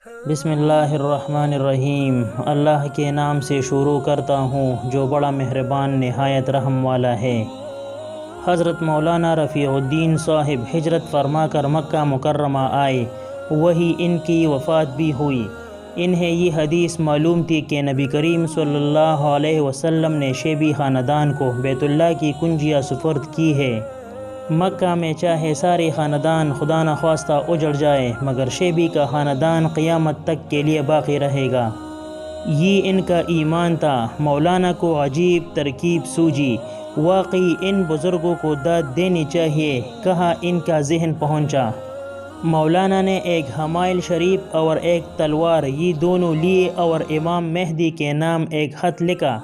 بسم اللہ الرحمن الرحیم۔ اللہ کے نام سے شروع کرتا ہوں جو بڑا مہربان نہایت رحم والا ہے۔ حضرت مولانا رفیع الدین صاحب ہجرت فرما کر مکہ مکرمہ آئے، وہی ان کی وفات بھی ہوئی۔ انہیں یہ حدیث معلوم تھی کہ نبی کریم صلی اللہ علیہ وسلم نے شیبی خاندان کو بیت اللہ کی کنجیاں سپرد کی ہے۔ مکہ میں چاہے سارے خاندان خدا نخواستہ اجڑ جائے مگر شیبی کا خاندان قیامت تک کے لیے باقی رہے گا۔ یہ ان کا ایمان تھا۔ مولانا کو عجیب ترکیب سوجی، واقعی ان بزرگوں کو داد دینی چاہیے، کہا ان کا ذہن پہنچا۔ مولانا نے ایک حمائل شریف اور ایک تلوار یہ دونوں لیے اور امام مہدی کے نام ایک خط لکھا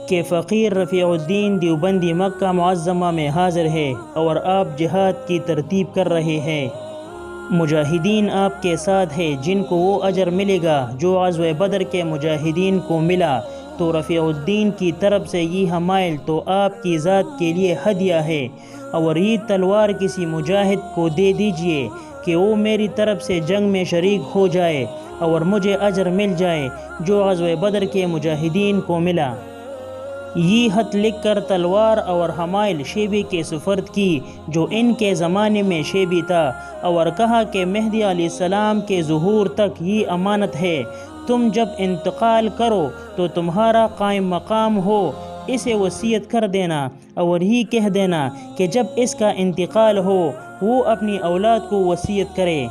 کہ فقیر رفیع الدین دیوبندی مکہ معظمہ میں حاضر ہے اور آپ جہاد کی ترتیب کر رہے ہیں۔ مجاہدین آپ کے ساتھ ہیں جن کو وہ اجر ملے گا جو غزوہ بدر کے مجاہدین کو ملا، تو رفیع الدین کی طرف سے یہ حمائل تو آپ کی ذات کے لیے ہدیہ ہے، اور یہ تلوار کسی مجاہد کو دے دیجئے کہ وہ میری طرف سے جنگ میں شریک ہو جائے اور مجھے اجر مل جائے جو غزوہ بدر کے مجاہدین کو ملا۔ یہ خط لکھ کر تلوار اور حمائل شیبی کے سپرد کی جو ان کے زمانے میں شیبی تھا، اور کہا کہ مہدی علیہ السلام کے ظہور تک یہ امانت ہے، تم جب انتقال کرو تو تمہارا قائم مقام ہو اسے وصیت کر دینا، اور یہ کہہ دینا کہ جب اس کا انتقال ہو وہ اپنی اولاد کو وصیت کرے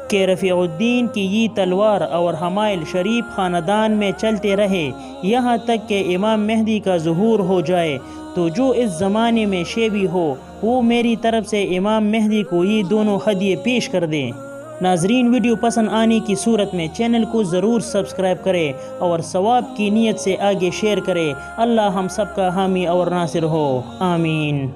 کہ رفیع الدین کی یہ تلوار اور حمائل شریف خاندان میں چلتے رہے یہاں تک کہ امام مہدی کا ظہور ہو جائے، تو جو اس زمانے میں شیبی ہو وہ میری طرف سے امام مہدی کو یہ دونوں ہدیے پیش کر دیں۔ ناظرین، ویڈیو پسند آنے کی صورت میں چینل کو ضرور سبسکرائب کریں اور ثواب کی نیت سے آگے شیئر کریں۔ اللہ ہم سب کا حامی اور ناصر ہو، آمین۔